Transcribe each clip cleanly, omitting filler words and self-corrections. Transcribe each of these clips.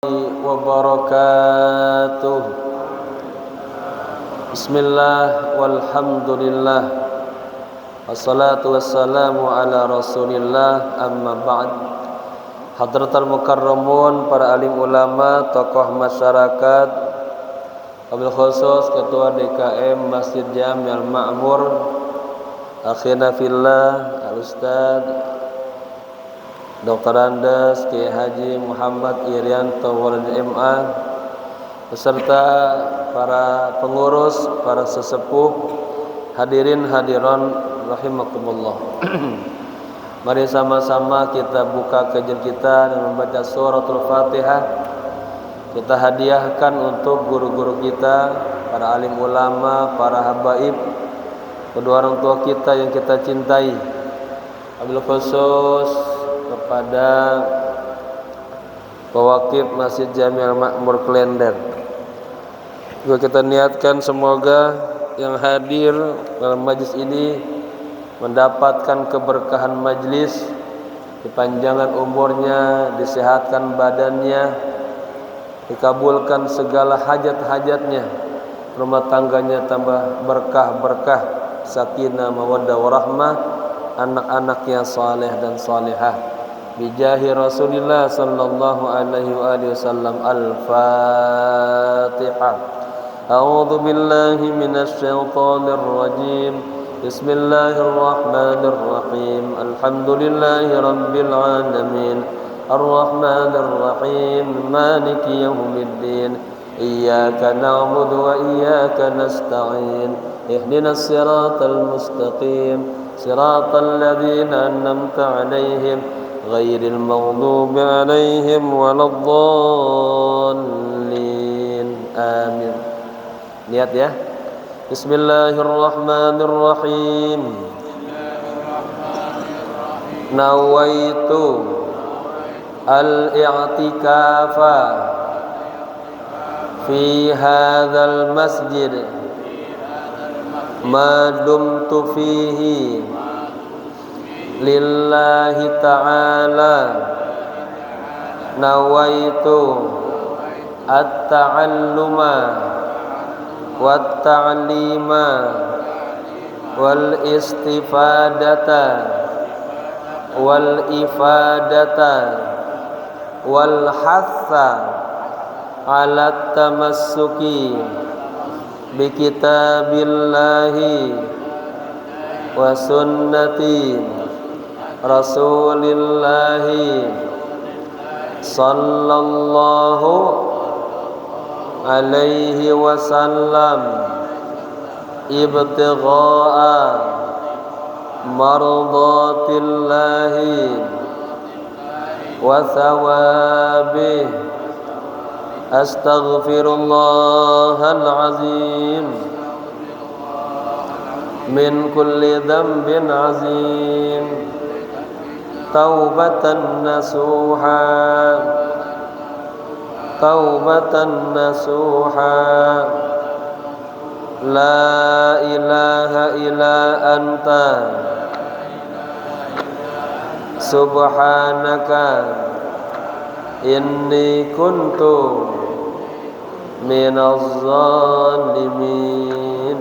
wabarakatuh. Bismillah walhamdulillah wassalatu wassalamu ala rasulillah, amma ba'd. Hadratul mukarramun, para alim ulama, tokoh masyarakat, wabil khusus ketua DKM Masjid Jami'al Ma'mur, akhina fillah al-ustad Dr. Andes Kiai Haji Muhammad Irianto Walid MA, beserta para pengurus, para sesepuh, hadirin hadiron rahimakumullah. Mari sama-sama kita buka kajian kita dengan membaca suratul Fatihah. Kita hadiahkan untuk guru-guru kita, para alim ulama, para habaib, kedua orang tua kita yang kita cintai. Wabil khusus kepada pewakif Masjid Jami'al Ma'mur Klender. Juga kita niatkan semoga yang hadir dalam majlis ini mendapatkan keberkahan majlis, kepanjangan umurnya, disehatkan badannya, dikabulkan segala hajat-hajatnya, rumah tangganya tambah berkah-berkah, sakinah, mawaddah warahmah, anak-anaknya saleh dan salihah. Bijahi Rasulillah sallallahu alaihi wasallam. Al-Fatihah. A'udzu billahi minasy syaithanir rajim. Bismillahirrahmanirrahim. Alhamdulillahi rabbil alamin. Arrahmanir rahim. Maliki yaumiddin. Iyyaka na'budu wa iyyaka nasta'in. Ihdinas siratal mustaqim. Siratal ladzina an'amta 'alaihim ghairil maghdubi 'alaihim waladdallin. Amin. Niat ya. Bismillahirrahmanirrahim. Nawaitu al-i'tikafa fi hadzal masjid ma dumtu fihi lillahi ta'ala. Nawaitu at-ta'alluma wat-ta'lima wal istifadata wal ifadata wal hatha ala tamassuki bi kitabillahi wa sunnati rasulillahi sallallahu alaihi wasallam ibtigha'a mardatillahi wa thawabih. Astaghfirullahal azim min kulli dhanbin azim, taubatan nasuha, taubatan nasuha. La ilaha illa anta subhanaka inni kuntu minaz zalimin.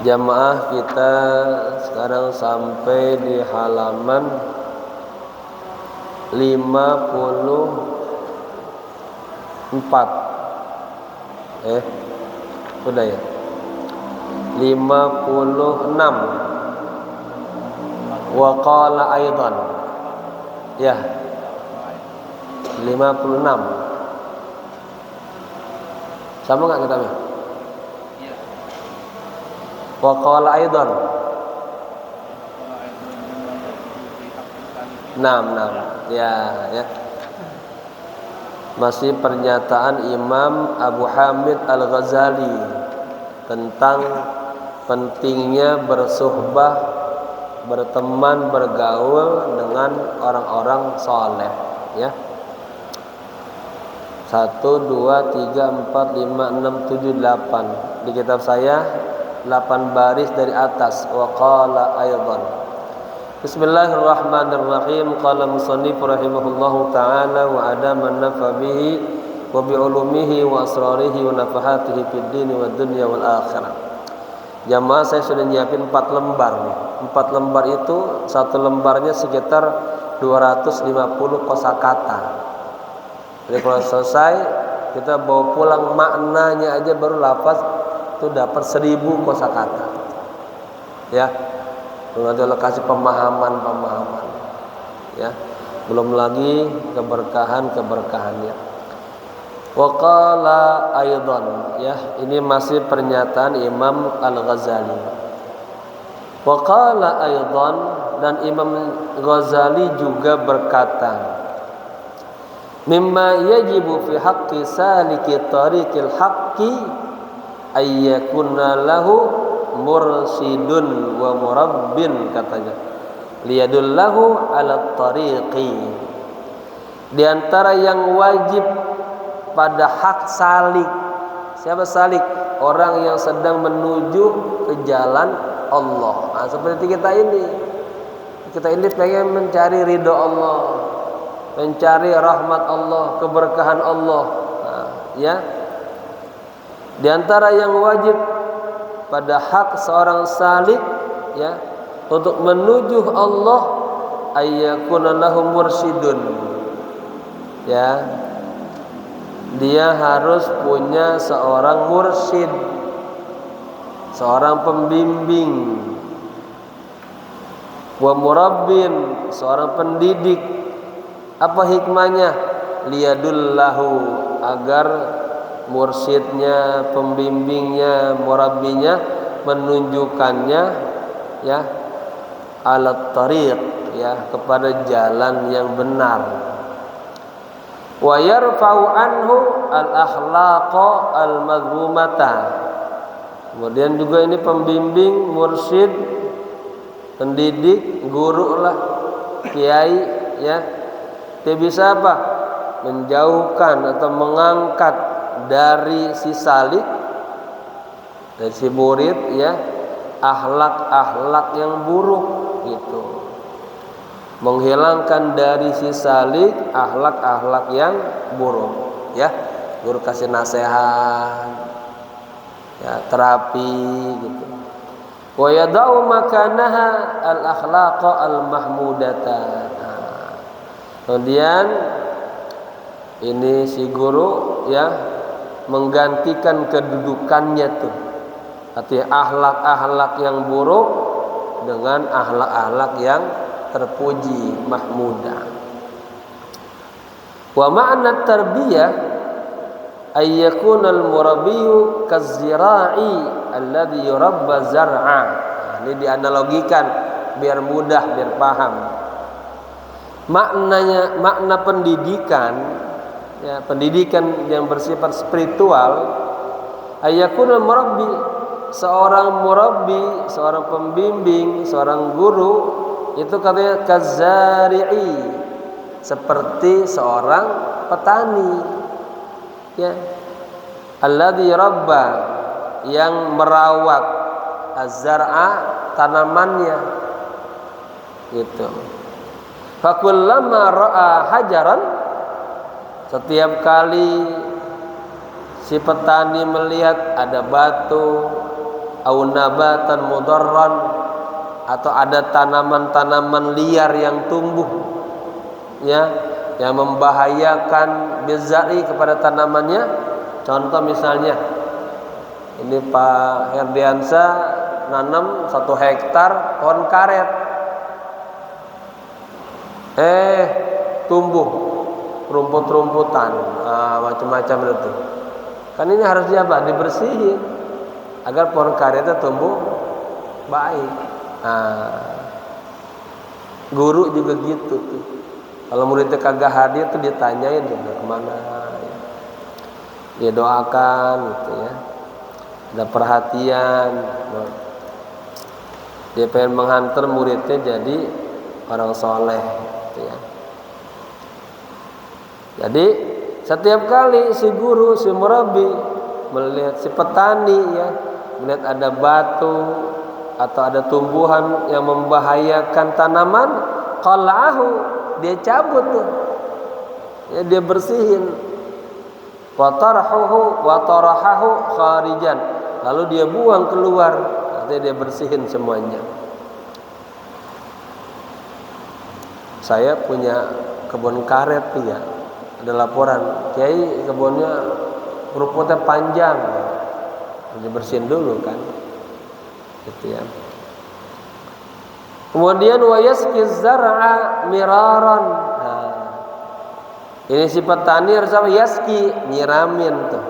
Jamaah kita sekarang sampai di halaman 54. Udah ya? 56. Wa qala aidan. Ya. 56. Sama enggak kita? Wa qala aidan. 6. Ya. Masih pernyataan Imam Abu Hamid Al-Ghazali tentang pentingnya bersuhbah, berteman, bergaul dengan orang-orang saleh, ya. 1, 2, 3, 4, 5, 6, 7, 8. Di kitab saya 8 baris dari atas. Wa qala aidan. Bismillahirrahmanirrahim. Qala musannif rahimahullahu ta'ala wa adama nafa bihi wa bi ulumihi wa asrarihi wa nafahatihi fid dini wad dunya wal akhirah. Jamaah, saya sudah nyiapin 4 lembar nih. 4 lembar itu satu lembarnya sekitar 250 kosakata. Jadi kalau selesai kita bawa pulang maknanya aja baru lafaz itu dapat 1000 kosakata. Ya. Belum ada kasih pemahaman, ya. Belum lagi keberkahannya. Wa qala aidan, ya. Ini masih pernyataan Imam Al-Ghazali. Wa qala aidan, dan Imam Ghazali juga berkata, mimma yajibu fi haqqi saliki tariqil haqqi ayyakuna lahu mursidun wa murabbin, katanya, liyadullahu ala tariqi. Di antara yang wajib pada hak salik. Siapa salik? Orang yang sedang menuju ke jalan Allah. Nah, seperti kita ini. Kita ini pengen mencari ridho Allah, mencari rahmat Allah, keberkahan Allah. Nah, ya. Di antara yang wajib pada hak seorang salik, ya, untuk menuju Allah, ayyakuna lahu mursyidun, ya, dia harus punya seorang mursyid, seorang pembimbing, wa murabbin, seorang pendidik. Apa hikmahnya? Liyadullahu, agar mursyidnya, pembimbingnya, murabbinya menunjukkannya, ya, alat tariq, ya, kepada jalan yang benar. Wa yarfa'u anhu al-akhlaqa al-madhmumata. Kemudian juga ini pembimbing, mursyid, pendidik, guru lah, kiai, ya, dia bisa apa? Menjauhkan atau mengangkat dari si salik, dari si murid, ya, akhlak-akhlak yang buruk gitu. Menghilangkan dari si salik akhlak-akhlak yang buruk, ya. Guru kasih nasihat, ya, terapi gitu. Wa yadau makanaha al-akhlaqa al-mahmudata. Kemudian ini si guru, ya, menggantikan kedudukannya tuh, artinya akhlak-akhlak yang buruk dengan akhlak-akhlak yang terpuji, mahmudah. Wa ma'na tarbiyah ay yakuna al-murabbiyu kaz-zira'i alladhi yurabba zar'a. Ini dianalogikan biar mudah, biar paham. Makna pendidikan, ya, pendidikan yang bersifat spiritual, ayakuna murabbi, seorang murabbi, seorang pembimbing, seorang guru, itu katanya kazari'i, seperti seorang petani, ya, alladzi rabba, yang merawat az-zar'a, tanamannya gitu. Fakullama ra'a hajaran, setiap kali si petani melihat ada batu, au nabatan mudarran, atau ada tanaman-tanaman liar yang tumbuh, ya, yang membahayakan bizari kepada tanamannya. Contoh misalnya, ini Pak Herdiansa nanam 1 hektar pohon karet, tumbuh rumput-rumputan, macam-macam itu. Kan ini harus dibersihin agar pohon karetnya tumbuh baik. Guru juga gitu tuh. Kalau muridnya kagak hadir tuh ditanyain udah kemana, ya. Dia doakan gitu, ya. Ada perhatian. Dia pengen menghantar muridnya jadi orang soleh, gitu, ya. Jadi setiap kali si guru, si murabbi melihat si petani, ya, melihat ada batu, atau ada tumbuhan yang membahayakan tanaman, qal'ahu, dia cabut tuh. Ya, dia bersihin. Wa tarahahu kharijan, lalu dia buang keluar, artinya dia bersihin semuanya. Saya punya kebun karet tuh ya, ada laporan, Kiai kebunnya rumputnya panjang, dibersihin dulu kan, gitu ya. Kemudian wa yasqiz zar'a miraran. Nah, ini sifat tani harus apa? Yaski, nyiramin tuh.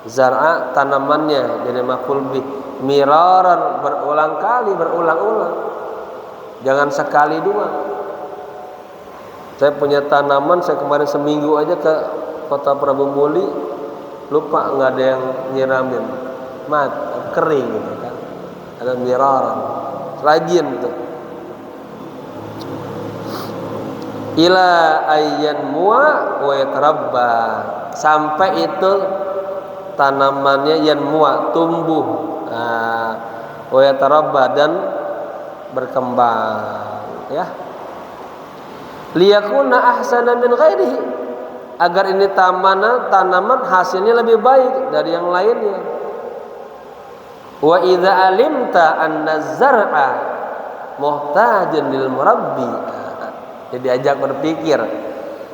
Zar'a tanamannya, jadi maf'ul bih. Miraran, berulang kali, berulang-ulang. Jangan sekali dua. Saya punya tanaman, saya kemarin seminggu aja ke Kota Prabu Muli, lupa nggak ada yang nyiramin, kering gitu kan. Ada miraran, rajin tuh. Ila ayyan mu'a wa yatarabba, sampai itu tanamannya yan mu'a, tumbuh, wa yatarabba, dan berkembang, ya. Liyakuna ahsana min ghairihi, agar ini tanaman hasilnya lebih baik dari yang lainnya. Wa idza alimta anna zar'a muhtajun lil murabbi, jadi diajak berpikir,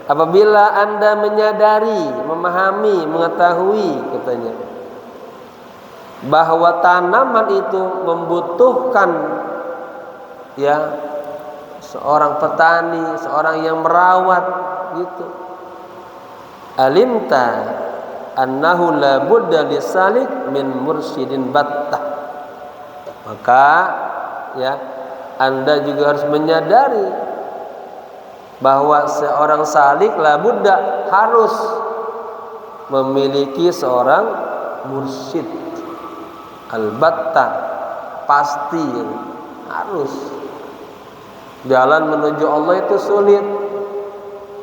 apabila Anda menyadari, memahami, mengetahui, katanya, bahwa tanaman itu membutuhkan, ya, seorang petani, seorang yang merawat, gitu. Alimta annahu la budda lisalik min mursyidin battah, maka ya Anda juga harus menyadari bahwa seorang salik la budda, harus memiliki seorang mursyid al-battah, pasti harus. Jalan menuju Allah itu sulit.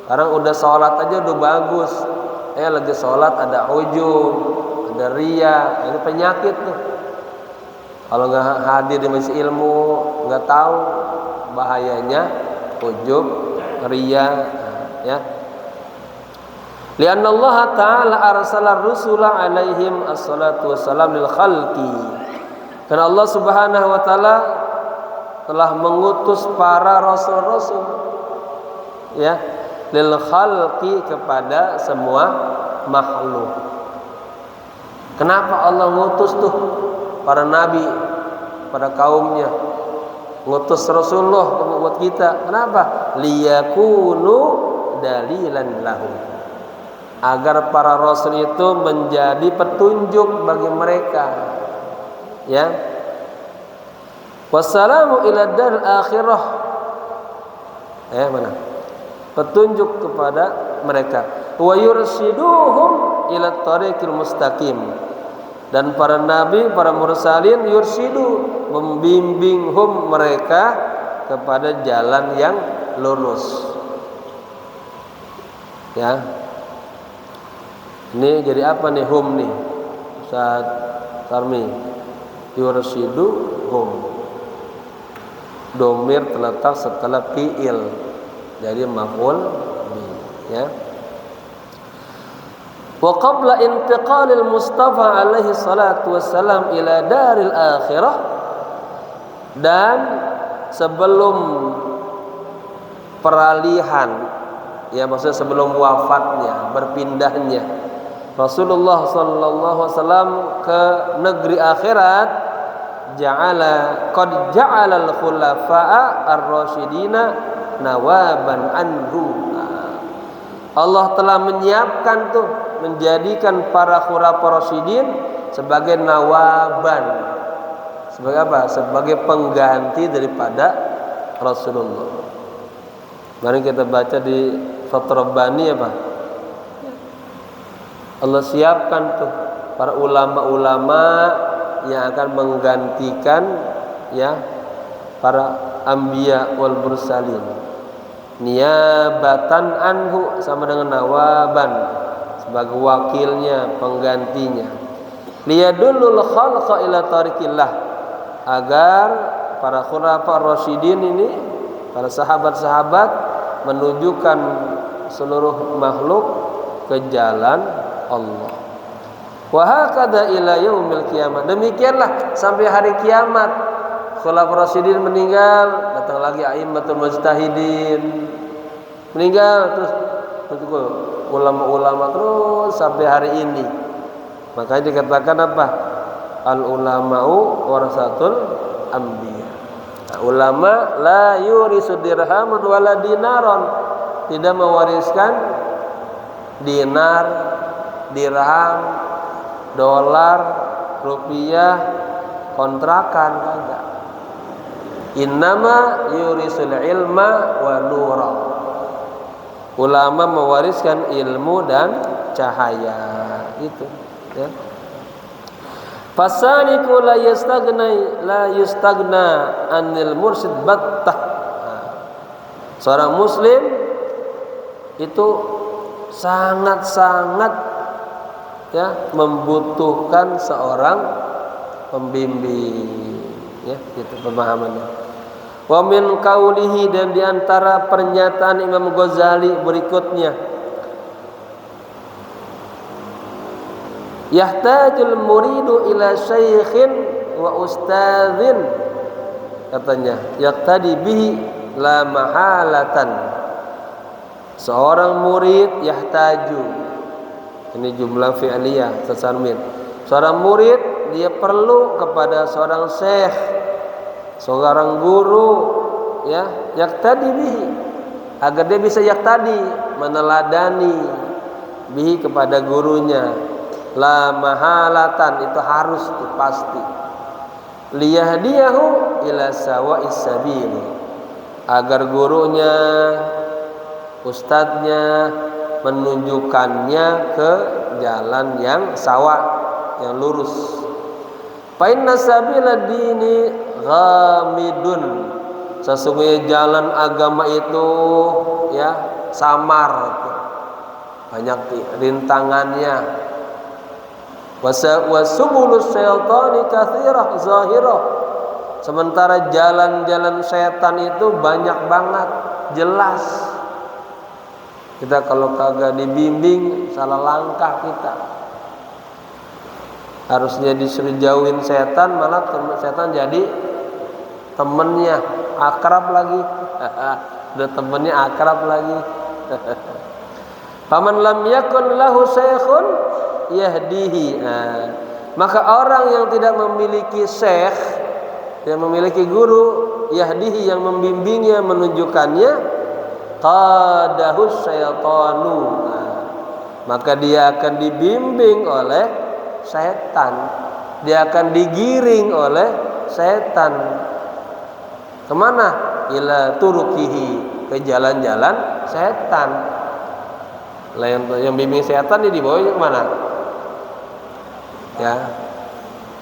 Sekarang udah sholat aja udah bagus, lagi sholat ada ujub, ada riya, ini penyakit tuh. Kalau nggak hadir di majelis ilmu, nggak tahu bahayanya ujub, riya, ya. Lianna Allah Ta'ala arsala rusula alaihim assalatu wassalam lil khalqi, karena Allah Subhanahu wa Ta'ala telah mengutus para rasul-rasul, ya, lil khalqi, kepada semua makhluk. Kenapa Allah ngutus tuh para nabi pada kaumnya, ngutus Rasulullah buat kita? Kenapa? Liyakunu dalilan lahum, agar para rasul itu menjadi petunjuk bagi mereka, ya. Wassalamu ila dar akhirah, mana? Petunjuk kepada mereka. Wa yursiduhum ila tariqil mustaqim, dan para nabi, para mursalin, yursidu, membimbinghum mereka kepada jalan yang lurus, ya. Ini jadi apa nih hum nih, Ustaz Tarmi? Yursiduhum, domir terletak setelah fi'il, jadi maf'ul bih, ya. Wa qabla intiqalil Mustafa alaihi salatu wassalam ila daril akhirah, dan sebelum peralihan, ya, maksudnya sebelum wafatnya, berpindahnya Rasulullah sallallahu alaihi wasallam ke negeri akhirat, qad ja'ala al-khulafa'a ar-rasyidina nawaban anhu. Allah telah menyiapkan tuh, menjadikan para khulafa rasyidin sebagai nawaban. Sebagai apa? Sebagai pengganti daripada Rasulullah. Mari kita baca di Fathur Rabbani, apa? Allah siapkan tuh para ulama-ulama yang akan menggantikan, ya, para anbiya wal mursalin. Niyabatan anhu, sama dengan nawaban, sebagai wakilnya, penggantinya. Liyadullul khalqa ila tariqillah, agar para khulafa rasyidin ini, para sahabat-sahabat menunjukkan seluruh makhluk ke jalan Allah. Wa hakadha ila yaumil qiyamah. Demikianlah sampai hari kiamat. Khulafaur Rasyidin meninggal, datang lagi a'immatul mujtahidin. Meninggal terus ulama-ulama terus sampai hari ini. Makanya dikatakan apa? Al ulama'u warasatul anbiya. Nah, ulama la yurisu dirhamun wala dinaron. Tidak mewariskan dinar, dirham, dolar, rupiah, kontrakan, kagak. Innama yurisul ilma wa nura. Ulama mewariskan ilmu dan cahaya. Itu ya. Fasaniku la yustagna anil mursyid battah. Seorang muslim itu sangat-sangat ya membutuhkan seorang pembimbing, ya gitu pemahamannya. Wa min qaulihi, dan diantara pernyataan Imam Ghazali berikutnya, yahtajul muridu ila syaikhin wa ustadzin, katanya yaqtadi bihi la mahalatan. Seorang murid yahtaju, ini jumlah fi'liyah tasanwin. Seorang murid dia perlu kepada seorang syekh, seorang guru, ya, yaqtadi bihi, agar dia bisa yaqtadi, meneladani bihi kepada gurunya. La mahalatan, itu harus, itu pasti. Liyahdiyahu ila sawa'is sabil, agar gurunya, ustadznya menunjukkannya ke jalan yang sawa, yang lurus. Fa inna sabila dini ghamidun, sesungguhnya jalan agama itu ya samar, banyak rintangannya. Wasubulus syaitani katsirah zahirah, sementara jalan-jalan setan itu banyak banget, jelas. Kita kalau kagak dibimbing salah langkah kita. Harusnya disuruh jauhin setan, malah setan jadi temennya, akrab lagi. Udah temennya akrab lagi. Faman lam yakun lahu syekhun yahdihi. Maka orang yang tidak memiliki syekh, yang memiliki guru, yahdihi, yang membimbingnya, menunjukkannya, qadahus syaitanu, maka dia akan dibimbing oleh setan, dia akan digiring oleh setan. Kemana? Ila turukihi, ke jalan-jalan setan. Lah yang bimbing setan ini dibawanya kemana? Ya,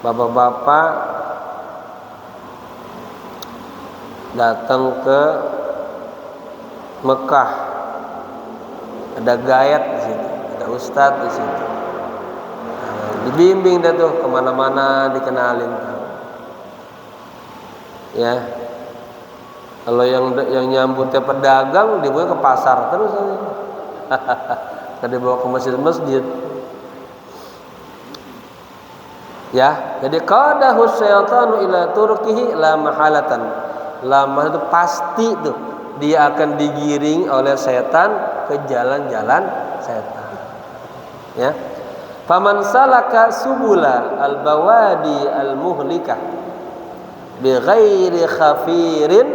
bapak-bapak datang ke Mekah, ada gayat di situ, ada ustadz di situ. Dibimbing dah tuh kemana-mana, dikenalin. Ya, kalau yang nyambutnya pedagang dibawa ke pasar terus, dibawa ke masjid-masjid. Ya, jadi qadahu syaitanu ila turkihi la mahalatan. Lama itu pasti tuh dia akan digiring oleh setan ke jalan-jalan setan. Ya. Faman salaka subula al-bawadi al-muhlikah bi ghairi khafirin,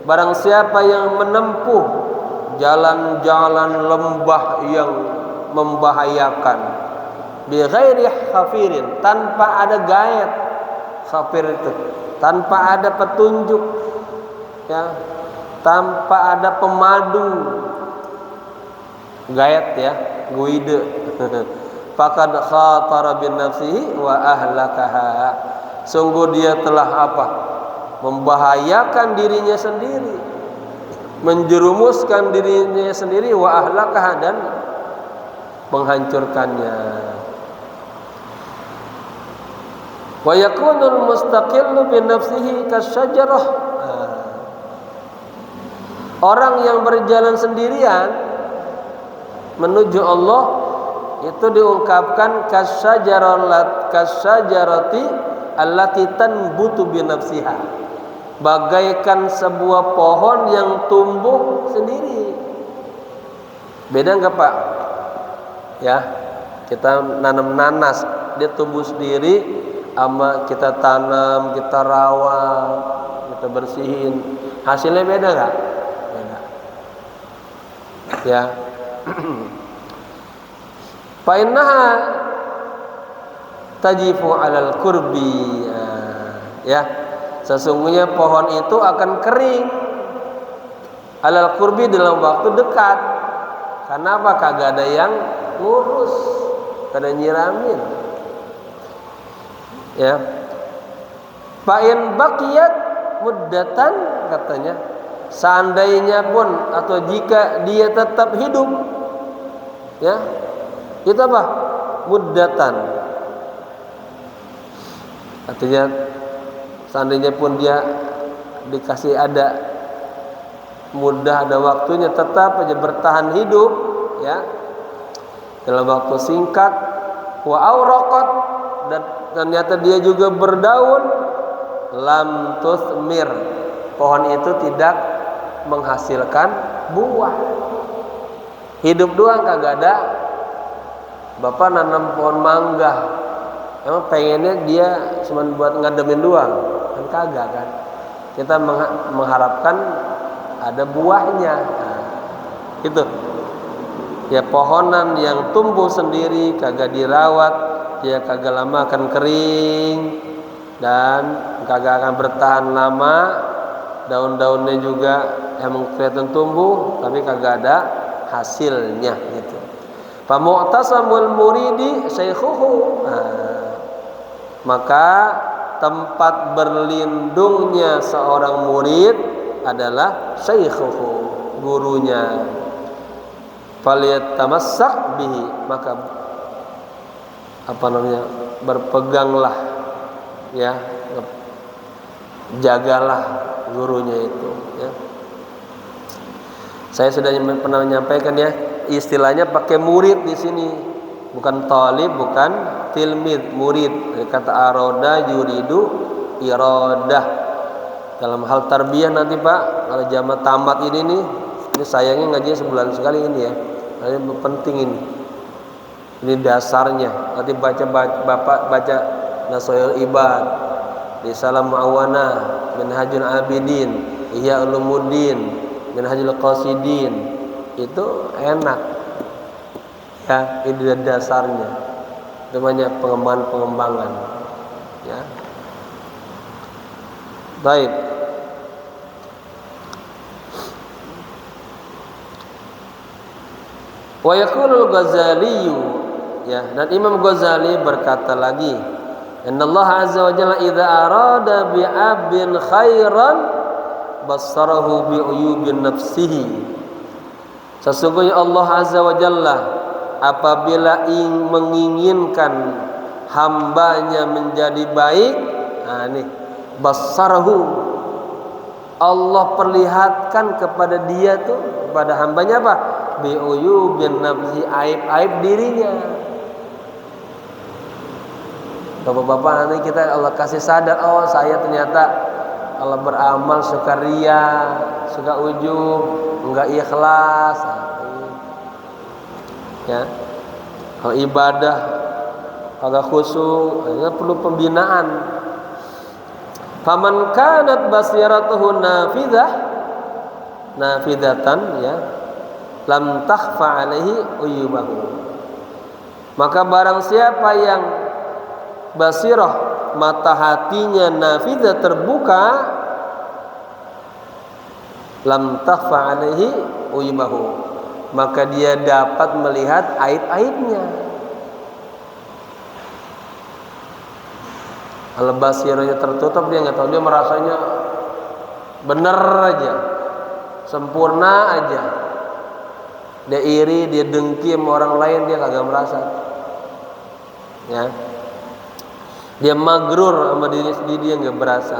barang siapa yang menempuh jalan-jalan lembah yang membahayakan, bi ghairi khafirin, tanpa ada gayat. Khafir itu tanpa ada petunjuk, ya, tanpa ada pemadu. Gayat ya, guide. Faqad khatara bin nafsihi wa ahlakaha, sungguh dia telah apa? Membahayakan dirinya sendiri, menjerumuskan dirinya sendiri, wa ahlakaha, dan menghancurkannya. Wa yakunul mustaqillu bi nafsihi kasyajarah. Orang yang berjalan sendirian menuju Allah itu diungkapkan kasyajarati allati tanbutu bi nafsiha, bagaikan sebuah pohon yang tumbuh sendiri. Beda enggak Pak? Ya, kita nanam nanas, dia tumbuh sendiri, sama kita tanam, kita rawat, kita bersihin, hasilnya beda enggak? Beda. Ya. Fa innaha tajifu 'alal qurbi. Ya. Sesungguhnya pohon itu akan kering 'alal qurbi dalam waktu dekat. Kenapa? Kagak ada yang ngurus, kagak ada nyiramin. Ya. Fa in baqiyat muddatan, katanya, seandainya pun atau jika dia tetap hidup, ya, itu apa? Muddatan. Artinya seandainya pun dia dikasih ada mudah, ada waktunya, tetap aja bertahan hidup, ya, dalam waktu singkat. Wa auraqat, dan ternyata dia juga berdaun. Lam tuthmir, pohon itu tidak menghasilkan buah. Hidup doang kagak ada. Bapak nanam pohon mangga, emang pengennya dia cuma buat ngademin doang? Kan kagak kan. Kita mengharapkan ada buahnya. Nah, gitu. Ya, pohonan yang tumbuh sendiri kagak dirawat, dia kagak lama akan kering dan kagak akan bertahan lama. Daun-daunnya juga emang kelihatan tumbuh tapi kagak ada hasilnya gitu. Fa mu'tasamul muridi syaikhuhu. Maka tempat berlindungnya seorang murid adalah syaikhuhu, gurunya. Falyatamassak bihi, maka berpeganglah, ya, jagalah gurunya itu, ya. Saya sudah pernah menyampaikan, ya, istilahnya pakai murid di sini, bukan talib, bukan tilmid, murid. Dari kata aroda yuridu iradah. Dalam hal tarbiyah nanti Pak, kalau jamaah tamat ini sayangnya ngaji sebulan sekali ini, ya. Ini penting ini. Ini dasarnya. Nanti Bapak baca Nasoyul Ibad, Risalah Mu'awana, Minhajul Abidin, Ihya Ulumuddin, Minhajul Qasidin. Itu enak. Ya, ini dasarnya. Itu banyak pengembangan. Ya. Baik. Wa yaqulul Ghazali, ya, dan Imam Ghazali berkata lagi, innallaha azza wa jalla idza arada bi 'abdin khairan bassarahu bi uyubin nafsihi. Sesungguhnya Allah azza wa jalla apabila menginginkan hambanya menjadi baik, bassarahu, Allah perlihatkan kepada dia tuh, kepada hambanya apa? Bi'uyubin nafsi, aib-aib dirinya. Bapak-bapak, nanti kita Allah kasih sadar, oh saya ternyata kalau beramal suka ria, suka ujub, enggak ikhlas, ya. Kalau ibadah agak khusyuk, ini perlu pembinaan. Faman kanat basiratuhu nafidatan, ya, lam takhfa alaihi uyubahu. Maka barang siapa yang basirah, mata hatinya nafidah, terbuka, lam takhfa alaihi uyubahu, maka dia dapat melihat aib-aibnya. Kalau basirahnya tertutup, dia nggak tahu, dia merasanya benar aja, sempurna aja. Dia iri, dia dengki sama orang lain, dia kagak merasa. Ya. Dia magrur sama diri sendiri, dia nggak berasa.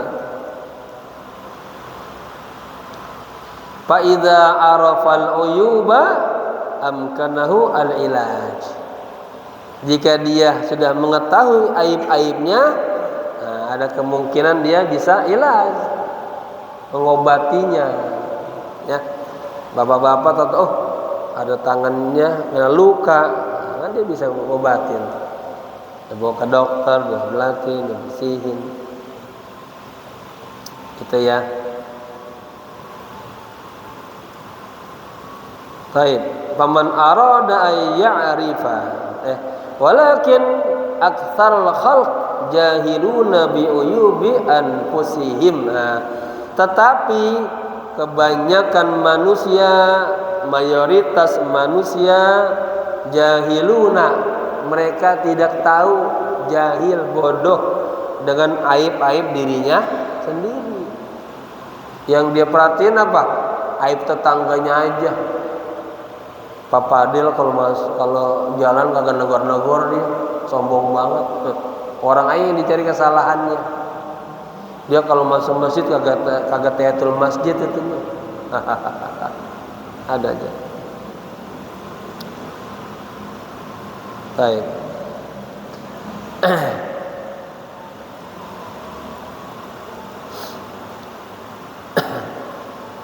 Fa idza arafal uyuba amkanahu al-ilaj. Jika dia sudah mengetahui aib-aibnya, nah, ada kemungkinan dia bisa ilaj, mengobatinya. Ya, bapak-bapak tahu, oh ada tangannya kena luka, nah, dia bisa mengobatin. Dia bawa ke dokter, dia belatin, dia bersihin. Gitu ya. Baik, faman arada ay ya'rifa walakin aktsarul khalq jahiluna bi uyubi anfusihim. Tetapi kebanyakan manusia, mayoritas manusia jahiluna, mereka tidak tahu, jahil, bodoh dengan aib-aib dirinya sendiri. Yang dia perhatiin apa? Aib tetangganya aja. Pak Padil kalau jalan kagak negor-negor, dia sombong banget. Orang aja yang dicari kesalahannya. Dia kalau masuk masjid kagak tahiyatul masjid itu. Ada aja. Baik.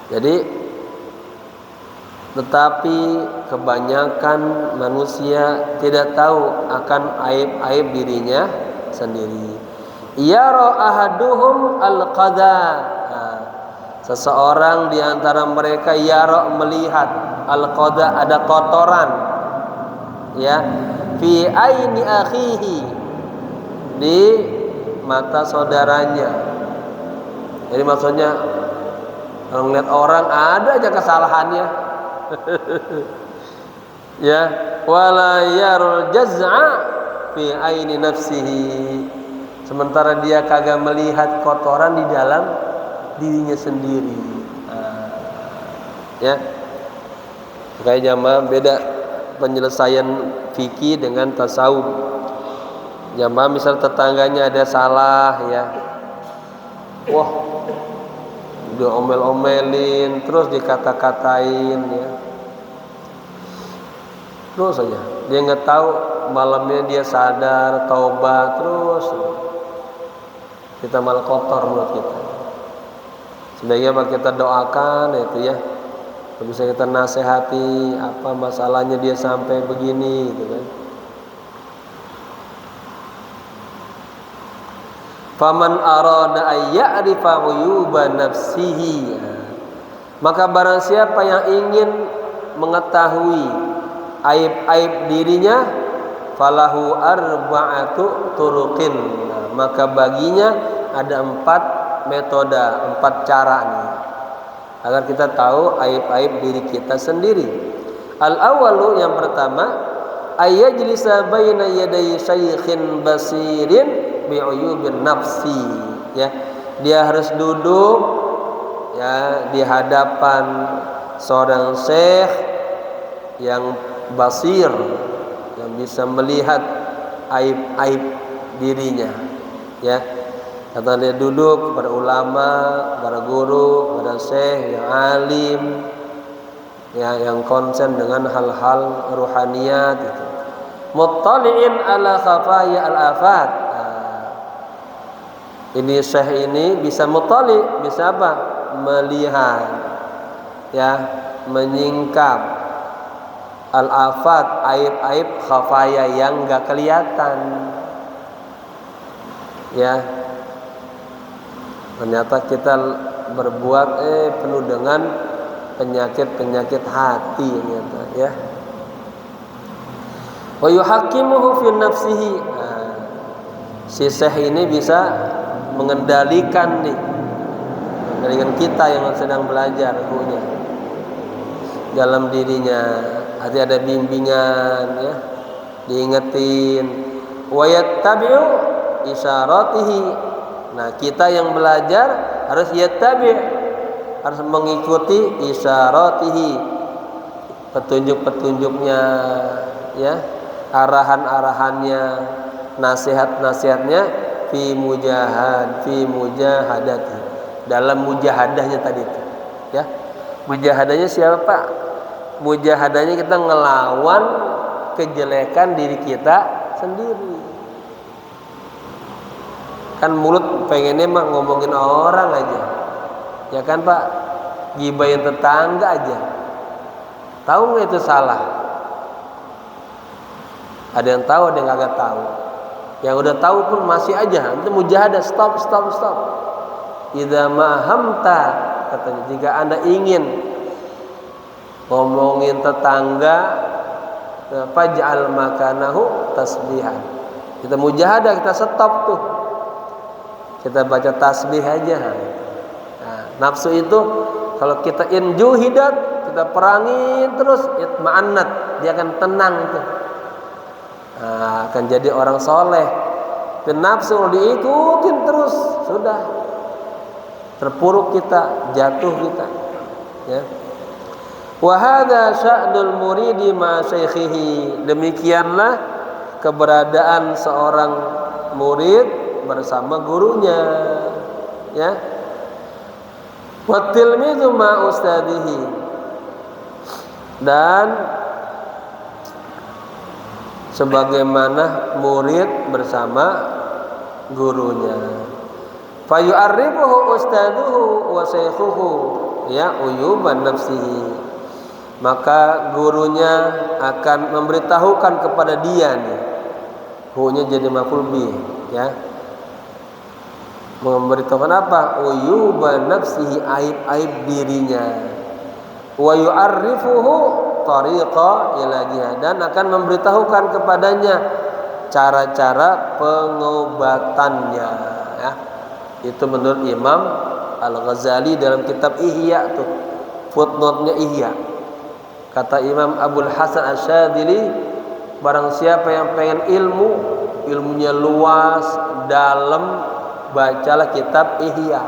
Jadi tetapi kebanyakan manusia tidak tahu akan aib-aib dirinya sendiri. Yara ahaduhum al-qadha. Seseorang di antara mereka yara melihat al-qadha, ada kotoran, ya, fi aini akhihi, di mata saudaranya. Jadi maksudnya kalau ngeliat orang ada aja kesalahannya. Ya, wala yarul jaz'a fi aini nafsihi, sementara dia kagak melihat kotoran di dalam dirinya sendiri. Ya, kayak jamaah beda penyelesaian fikih dengan tasawuf. Jamaah misal tetangganya ada salah, ya, wah udah omel-omelin, terus dikata-katain, ya, terus saja. Dia nggak tahu malamnya dia sadar, taubat, terus kita malah kotor mulut kita. Sebaiknya kita doakan, itu ya, bisa kita nasihati apa masalahnya dia sampai begini, gitu kan. Faman arada ay ya'rifa uyuba nafsihi, maka barang siapa yang ingin mengetahui aib-aib dirinya, falahu arba'atu turuqin, maka baginya ada 4 metode, 4 cara nih, agar kita tahu aib-aib diri kita sendiri. Al-awwalu, yang pertama, ayyajlisa baina yaday syaikhin basirin bi'uyubin nafsi, ya, dia harus duduk, ya, di hadapan seorang syekh yang basir, yang bisa melihat aib-aib dirinya, ya. Kata dia duduk pada ulama, pada guru, pada syekh yang alim, ya, yang konsen dengan hal-hal ruhaniyat itu. Muttali'in ala khafaya al-afat. Ini syekh ini bisa mutali, bisa apa? Melihat, ya, menyingkap al-afat, aib-aib khafaya yang enggak kelihatan. Ya. Ternyata kita berbuat penuh dengan penyakit-penyakit hati, ternyata, ya. Wa yuhakimuhu fi nafsihi. Si syekh ini bisa mengendalikan dengan kita yang sedang belajar ilmunya dalam dirinya. Hati ada bimbingan, ya, diingetin. Wa yattabi'u isyaratihi. Nah, kita yang belajar harus yattabi', harus mengikuti isyaratihi, petunjuk-petunjuknya, ya, arahan-arahannya, nasihat-nasihatnya fi mujahadati, dalam mujahadahnya tadi itu ya. Mujahadahnya siapa Pak? Mujahadahnya kita ngelawan kejelekan diri kita sendiri. Kan mulut pengennya mah ngomongin orang aja, ya kan Pak? Gibahin tetangga aja. Tahu nggak itu salah? Ada yang tahu, ada yang nggak tahu. Yang udah tahu pun masih aja. Itu mujahadah, stop. Idza mahamta, katanya, jika Anda ingin ngomongin tetangga, faj'al makanahu tasbihan. Kita mujahadah, kita stop tuh. Kita baca tasbih aja. Nah, nafsu itu kalau kita injuhidat, kita perangin terus, itma'annat, dia akan tenang tuh. Nah, akan jadi orang soleh. Dan nafsu diikutin terus, sudah terpuruk kita, jatuh kita. Ya. Wa hadza sya'nul muridi ma syaikhihi. Demikianlah keberadaan seorang murid bersama gurunya, ya. Wa tilmizu ma ustadihi, dan sebagaimana murid bersama gurunya. Fa yu'arrifuhu ustaduhu wa shaykhuhu ya uyuban nafsihi, maka gurunya akan memberitahukan kepada dia nih, hu-nya jadi maf'ul bih, ya. Memberitahukan apa? Uyuban nafsihi, aib-aib dirinya. Wa yu'arrifuhu tariqa ila jihad, dan akan memberitahukan kepadanya cara-cara pengobatannya, ya. Itu menurut Imam Al-Ghazali dalam kitab Ihya tuh, footnote-nya Ihya. Kata Imam Abul Hasan Asy-Syadzili, barang siapa yang pengen ilmunya luas, dalam, bacalah kitab Ihya.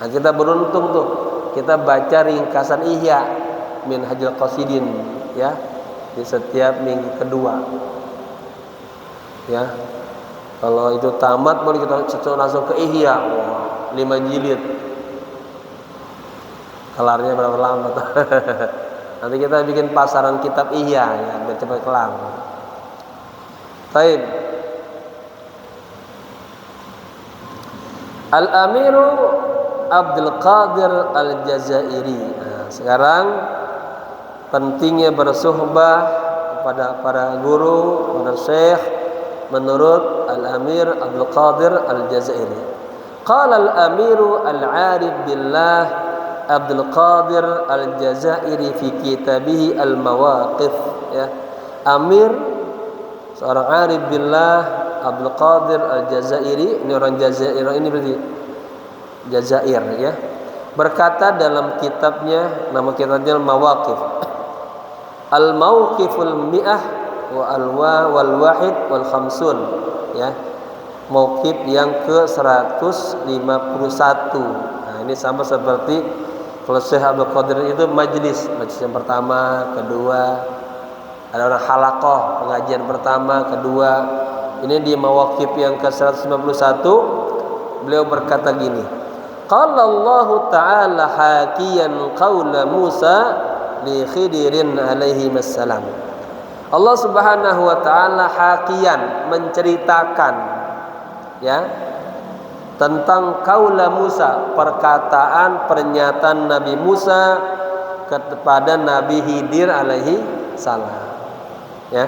Nah, kita beruntung tuh, kita baca ringkasan Ihya Minhajul Qasidin, ya, di setiap minggu kedua, ya. Kalau itu tamat baru kita langsung ke Ihya, 5 jilid. Kelarnya berapa lama tuh? Nanti kita bikin pasaran kitab Ihya, ya, biar cepat kelar. Baik. Al-Amiru Abdul Qadir Al-Jazairi. Nah, sekarang pentingnya bersuhbah kepada para guru, para syekh menurut Al-Amir Abdul Qadir Al-Jazairi. Qala Al-Amiru Al-Arif Billah Abdul Qadir Al-Jazairi fi kitabih Al-Mawaqif, ya. Amir, seorang arif billah, Abdul Qadir Al-Jazairi, ini orang Jazair, ini berarti Jazair, ya. Berkata dalam kitabnya, nama kitabnya Al-Mawaqif. Al-Mawqiful Mi'ah wal Wahid wal Khamsun, ya. Mauqif yang ke-151. Nah, ini sama seperti kalau Syekh Abdul Qadir itu majelis yang pertama, kedua, ada orang halaqah, pengajian pertama, kedua. Ini di mawaqif yang ke-151, beliau berkata gini, qala Allah Ta'ala hakiyan qaula Musa li Khidirin alaihi wassalam. Allah Subhanahu wa taala hakiyan, menceritakan, ya, tentang qaula Musa, perkataan, pernyataan Nabi Musa kepada Nabi Khidir alaihi salam, ya.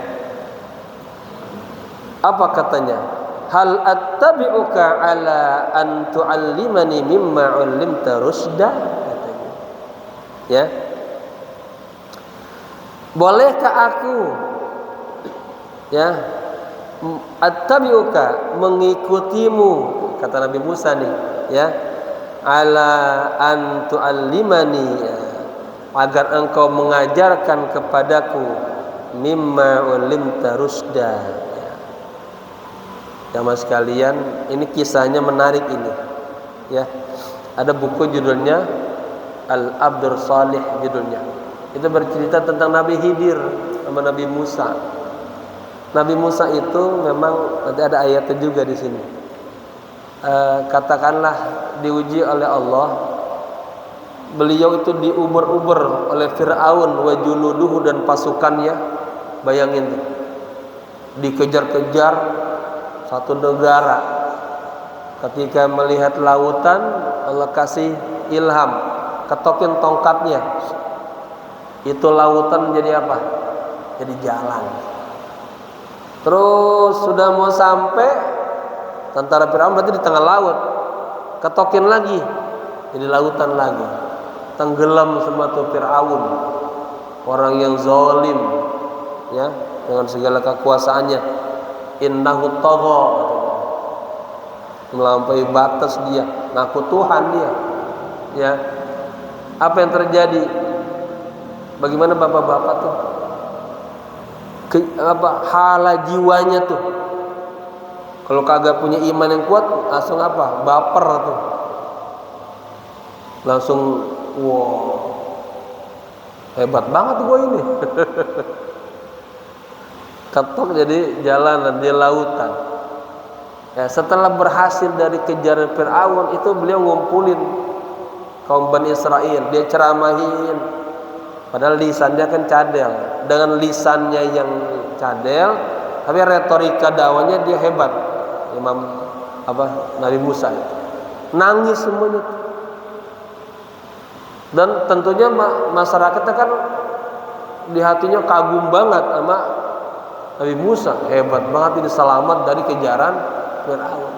Apa katanya? Hal attabi'uka ala an tu'allimani mimma 'ullimta rusda, katanya. Ya. Bolehkah aku, ya, attabi'uka, mengikutimu, kata Nabi Musa nih, ya, ala an tu'allimani, ya, agar engkau mengajarkan kepadaku mimma 'ullimta rusda. Jamaah sekalian, ini kisahnya menarik ini, ya. Ada buku judulnya Al-Abdur Salih, judulnya. Itu bercerita tentang Nabi Khidir sama Nabi Musa. Nabi Musa itu memang nanti ada ayatnya juga di sini. katakanlah diuji oleh Allah, beliau itu diuber-uber oleh Fir'aun wa juluduhu dan pasukannya. Bayangin tuh, dikejar-kejar satu negara. Ketika melihat lautan, Allah kasih ilham, ketokin tongkatnya, itu lautan menjadi apa? Jadi jalan. Terus sudah mau sampai, tentara Firaun berarti di tengah laut, ketokin lagi, jadi lautan lagi. Tenggelam semua tuh Firaun, orang yang zalim, ya, dengan segala kekuasaannya. Innahu tagha, melampaui batas dia, ngaku Tuhan dia. Ya, apa yang terjadi? Bagaimana bapak-bapak tuh? Hala jiwanya tuh. Kalau kagak punya iman yang kuat, langsung apa? Baper tuh. Langsung, wow, hebat banget gue ini. Ketok jadi jalanan di lautan. Ya, setelah berhasil dari kejaran Fir'aun itu, beliau ngumpulin kaum Bani Israel, dia ceramahin. Padahal lisannya kan cadel. Dengan lisannya yang cadel, tapi retorika dakwanya dia hebat. Nabi Musa itu nangis semuanya. Dan tentunya masyarakatnya kan di hatinya kagum banget sama Nabi Musa, hebat banget ini, selamat dari kejaran Fir'aun.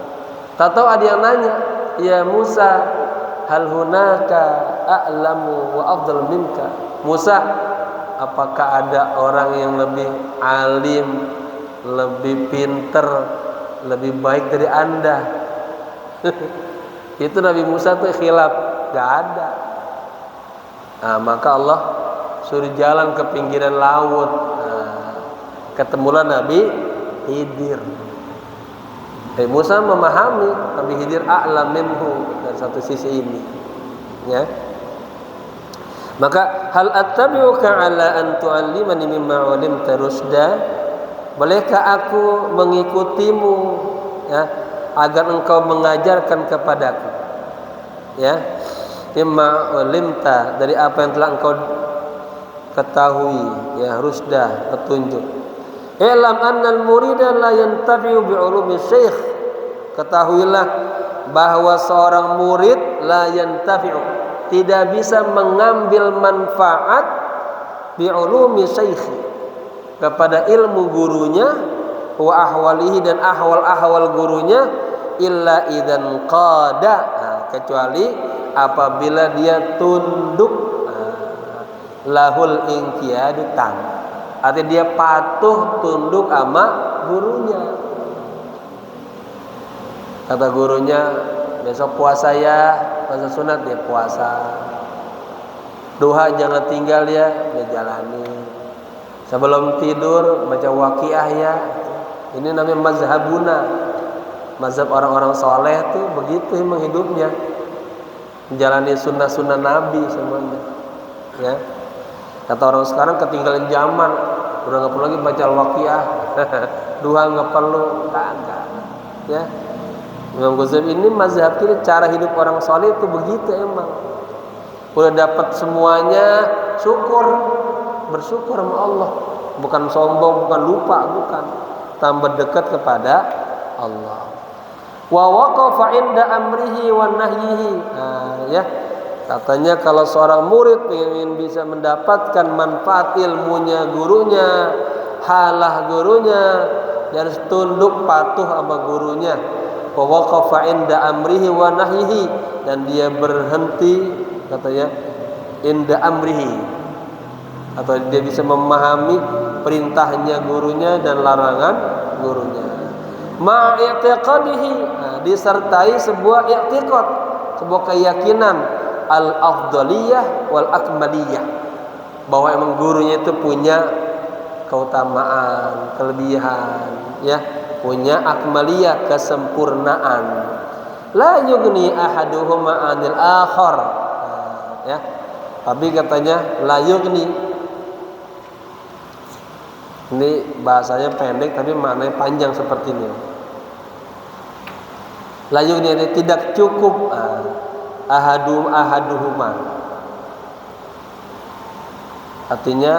Tak tahu ada yang nanya, ya Musa, hal hunaka a'lamu wa afdal minka. Musa, apakah ada orang yang lebih alim, lebih pinter, lebih baik dari Anda? Itu Nabi Musa tuh khilaf, gak ada. Nah, maka Allah suruh jalan ke pinggiran laut. Ketemulah Nabi Khidir. Nabi Musa memahami, Nabi Khidir a'lam minhu dari satu sisi ini. Ya. Maka hal attabi'uka ala an tu'allimani mimma 'ulimta rusda? Bolehkah aku mengikutimu, ya, agar engkau mengajarkan kepadaku, ya, mimma 'ulimta, dari apa yang telah engkau ketahui, ya, rusda, petunjuk. I'lam annal murida la yantafi'u bi'ulumi syekh. Ketahuilah bahwa seorang murid la yantafi'u, tidak bisa mengambil manfaat bi'ulumi syekh, kepada ilmu gurunya, wa ahwalihi, dan ahwal-ahwal gurunya, illa idzan qada, kecuali apabila dia tunduk, lahul inqiyadu tam, artinya dia patuh tunduk sama gurunya. Kata gurunya, besok puasa ya, puasa sunat, dia puasa. Duha jangan tinggal ya, dia jalani. Sebelum tidur baca waqiah ya. Ini namanya mazhabuna, mazhab orang-orang soleh tuh begitu emang hidupnya, menjalani sunnah-sunnah Nabi semuanya. Ya, kata orang sekarang ketinggalan zaman, udah nggak perlu lagi baca waqiah, duha nggak perlu, kagak. Ya, Imam Ghazali ini mazhab ini, cara hidup orang soleh itu begitu emang. Udah dapat semuanya, syukur, bersyukur sama Allah, bukan sombong, bukan lupa, bukan, tambah dekat kepada Allah. Wa waqafa inda amrihi wa nahyihi. Ya, katanya kalau seorang murid ingin bisa mendapatkan manfaat ilmunya gurunya, halah gurunya, dia harus tunduk patuh sama gurunya. Wa waqafa inda amrihi wa nahyihi, dan dia berhenti, katanya, inda amrihi, atau dia bisa memahami perintahnya gurunya dan larangan gurunya. Ma'i'tiqadihi, disertai sebuah i'tiqad, sebuah keyakinan al-afdaliyah wal akmaliyah, bahwa emang gurunya itu punya keutamaan, kelebihan, ya, punya akmaliyah, kesempurnaan. La yughni ahaduhuma 'anil akhar. Ya. Tapi katanya la yughni, ini bahasanya pendek tapi maknanya panjang seperti ini. La yughni tidak cukup ahaduhuma. Artinya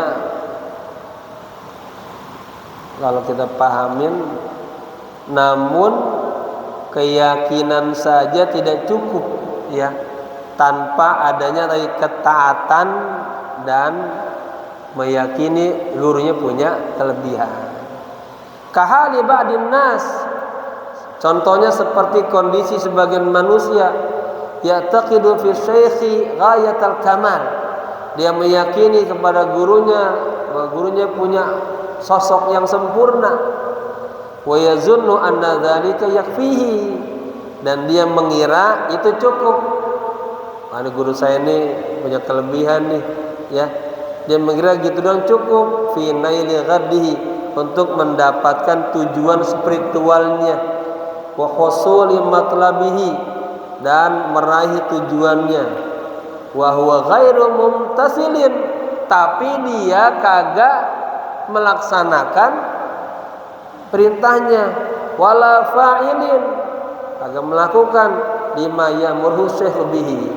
kalau kita pahamin, namun keyakinan saja tidak cukup ya, tanpa adanya tadi ketaatan dan meyakini gurunya punya kelebihan. Kahali ba'din nas, contohnya seperti kondisi sebagian manusia, ya'taqidu fi syaikhi ghayatal kamal, dia meyakini kepada gurunya bahwa gurunya punya sosok yang sempurna, wa yazunnu anna dzalika yakfihi, dan dia mengira itu cukup. Ada guru saya ini punya kelebihan nih ya, dia mengira gitu doang cukup, fi naili ghaddihi, untuk mendapatkan tujuan spiritualnya, wa husuli matlabihi, dan meraih tujuannya, wa huwa ghairu mumtasilin, tapi dia kagak melaksanakan perintahnya, wala fa'ilin, kagak melakukan lima ya'muru syekh bihi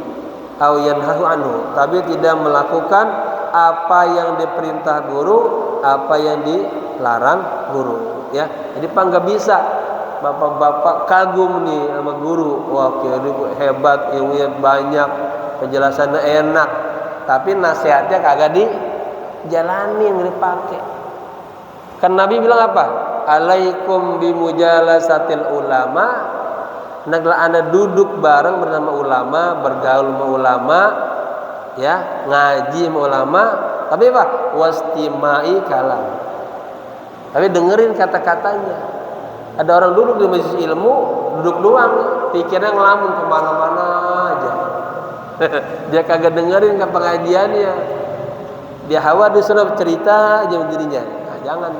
aw yanhahu anhu, tapi tidak melakukan apa yang diperintah guru, apa yang dilarang guru ya. Jadi nggak bisa bapak-bapak kagum nih sama guru, wah kira hebat, ilmunya banyak, penjelasannya enak, tapi nasihatnya kagak dijalani, nggak dipakai. Kan Nabi bilang apa? Alaikum bimujalasatil ulama, hendaklah Anda duduk bareng bersama ulama, bergaul sama ulama ya, ngaji sama ulama, tapi apa? Wastimai kalam, tapi dengerin kata-katanya. Ada orang duduk di majelis ilmu, duduk doang, pikirnya ngelamun kemana-mana aja. Dia kagak dengerin ke pengajiannya, dia hawa disuruh cerita aja dirinya. Nah, jangan,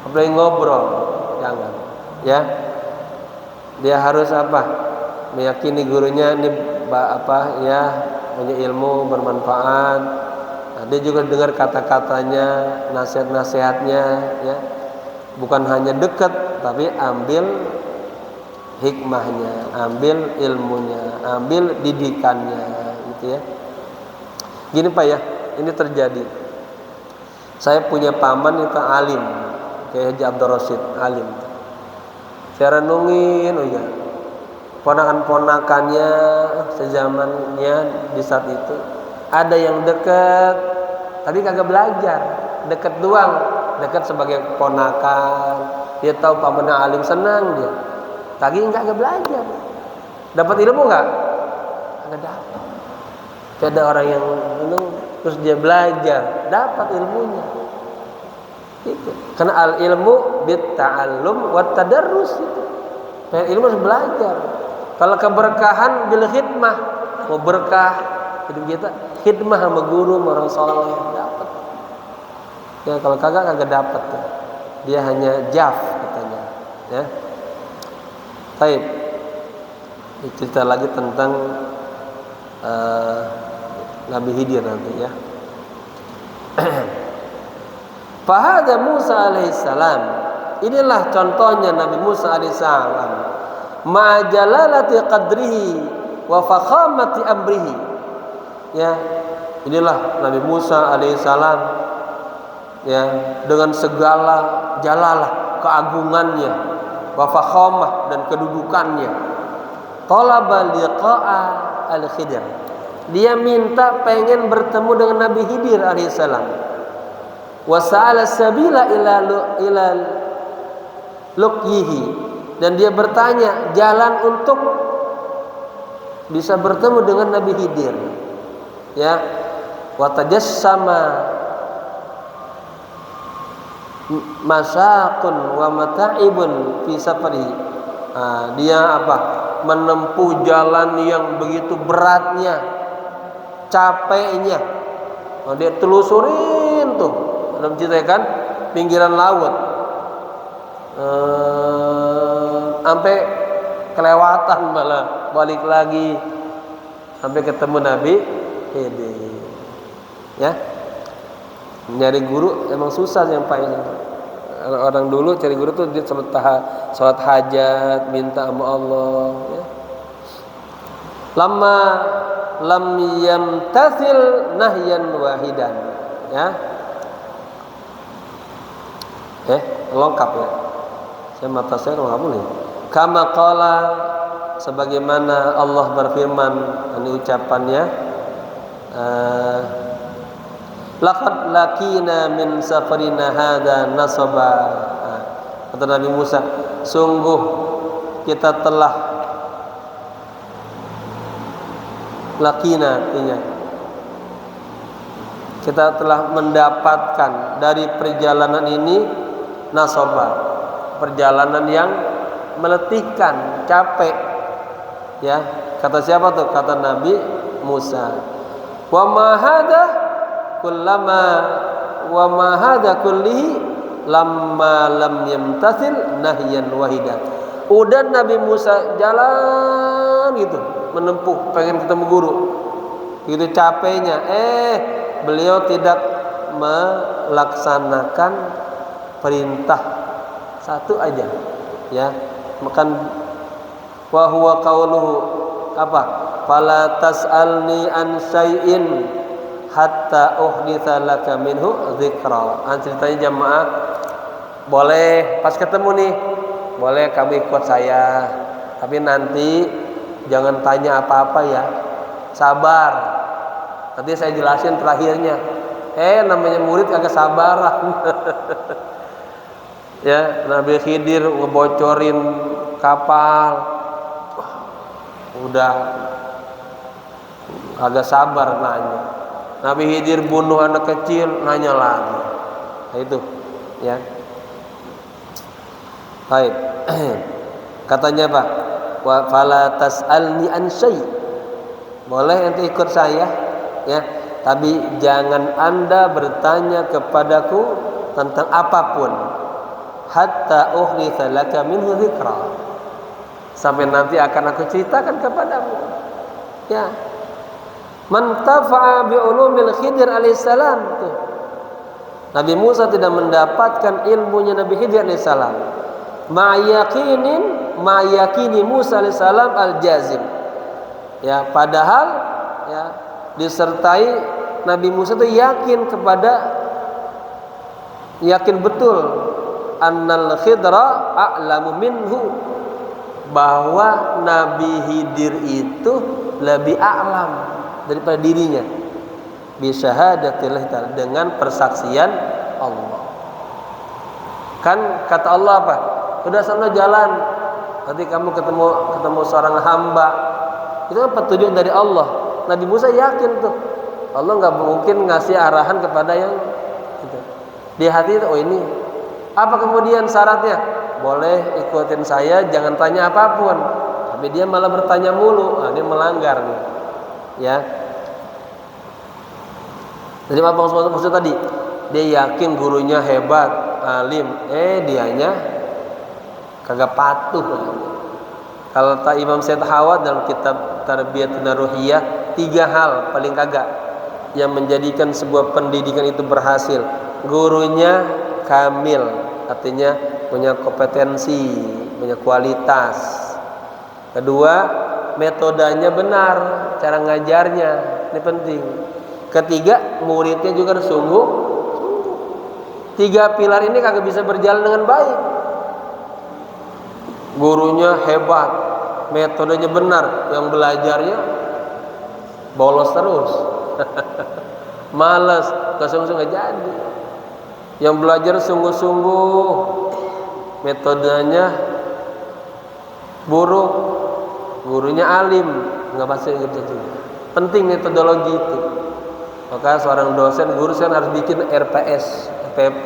apalagi ngobrol, jangan ya. Dia harus apa? Meyakini gurunya ini apa ya, punya ilmu bermanfaat. Nah, dia juga dengar kata-katanya, nasihat-nasihatnya ya. Bukan hanya dekat, tapi ambil hikmahnya, ambil ilmunya, ambil didikannya gitu ya. Gini Pak ya, ini terjadi. Saya punya paman itu alim, kayak Haji Abdul Rasid, alim. Saya renungin, oh ya, ponakan-ponakannya sezamannya di saat itu ada yang dekat, tapi kagak belajar, dekat doang, dekat sebagai ponakan. Dia tahu pamannya alim, senang dia, tapi kagak belajar. Dapat ilmu nggak? Kagak dapat. Ada orang yang minum terus dia belajar, dapat ilmunya. Itu. Karena al ilmu bit ta'allum wa tadarrus itu. Ilmu harus belajar. Kalau keberkahan bil khidmah, mau berkah hidup kita, khidmah sama guru, sama orang saleh dapat. Ya kalau kagak dapat tuh. Dia hanya jaf katanya, ya. Baik. Cerita lagi tentang Nabi Khidir nanti ya. Fahada Musa alaihissalam, inilah contohnya Nabi Musa alaihissalam, ma'jalalati qadrihi wa fakhamati amrihi ya. Inilah Nabi Musa alaihissalam ya, dengan segala jalalah keagungannya, wa fakhamah, dan kedudukannya. Talaba liqa'a al-Khidir, dia minta pengen bertemu dengan Nabi Khidir alaihissalam. Wasa'ala sabila ila luqyihi, dan dia bertanya jalan untuk bisa bertemu dengan Nabi Khidir ya. Wa tajassama masyaqun wa mata'ibun fi safari, dia apa? Menempuh jalan yang begitu beratnya, capeknya. Dia telusurin tuh, dalam ceritakan pinggiran laut, sampai kelewatan, malah balik lagi sampai ketemu Nabi Khidir ya. Nyari guru emang susah yang Pak ini. Orang dulu cari guru tuh dia salat hajat, minta sama Allah ya. Lam yamtasil nahyan wahidan ya. Lengkap ya. Saya mata saya kalau kamu nih. Kama qala, sebagaimana Allah berfirman, ini ucapannya, laqad lakina min safarina hadza nasaba. Kata Nabi Musa, sungguh kita telah lakina, artinya kita telah mendapatkan dari perjalanan ini nasaba, perjalanan yang meletihkan, capek ya. Kata siapa tuh? Kata Nabi Musa. Wa ma hadza kullihi lamma lam yamtasil nahyan wahidan. Udah Nabi Musa jalan gitu, menempuh pengen ketemu guru. Gitu capeknya, beliau tidak melaksanakan perintah satu aja ya. Makan wa huwa qauluhu apa? Fala tas'alni an syai'in hatta uhditsa laka minhu dzikra. Ceritanya jamaah, boleh pas ketemu nih, boleh kamu ikut saya, tapi nanti jangan tanya apa-apa ya. Sabar. Nanti saya jelasin terakhirnya. Namanya murid agak sabar. Ya, Nabi Khidir ngebocorin kapal. Udah agak sabar nanya. Nabi Khidir bunuh anak kecil, nanya lagi. Nah, itu ya. Baik. Katanya apa? Wa fala tas'alni an syai'. Boleh ente ikut saya ya, tapi jangan Anda bertanya kepadaku tentang apapun hatta uhditsa laka minhu dzikra, sampai nanti akan aku ceritakan kepadamu ya. Man tafa'a bi ulumil Khidir alaihissalam tuh. Nabi Musa tidak mendapatkan ilmunya Nabi Khidir alaihissalam. Ma'yakini Musa alaihissalam al-jazim. Ya, padahal ya disertai Nabi Musa itu yakin betul annal Khidra a'lamu minhu, bahwa Nabi Khidir itu lebih a'lam daripada dirinya, bisyahadatillah ta'ala, dengan persaksian Allah. Kan kata Allah apa? Udah sana jalan, nanti kamu ketemu seorang hamba. Itu kan petunjuk dari Allah. Nabi Musa yakin tuh, Allah nggak mungkin ngasih arahan kepada yang gitu. Di hati itu, oh ini apa kemudian syaratnya? Boleh ikutin saya, jangan tanya apapun. Tapi dia malah bertanya mulu, dia melanggar nih. Ya. Jadi apa maksud tadi? Dia yakin gurunya hebat, alim, dianya kagak patuh. Kalau Imam Syed Hawat dalam kitab Tarbiyatun Ruhiyah, 3 hal paling kagak yang menjadikan sebuah pendidikan itu berhasil. Gurunya kamil, artinya punya kompetensi, punya kualitas. Kedua, metodenya benar, cara ngajarnya, ini penting. Ketiga, muridnya juga sungguh. 3 pilar ini kagak bisa berjalan dengan baik. Gurunya hebat, metodenya benar, yang belajarnya bolos terus. Males, sungguh-sungguh nggak jadi. Yang belajar sungguh-sungguh, metodenya buruk, gurunya alim, nggak bisa juga. Penting metodologi itu. Maka seorang dosen, guru harus bikin RPS, RPP,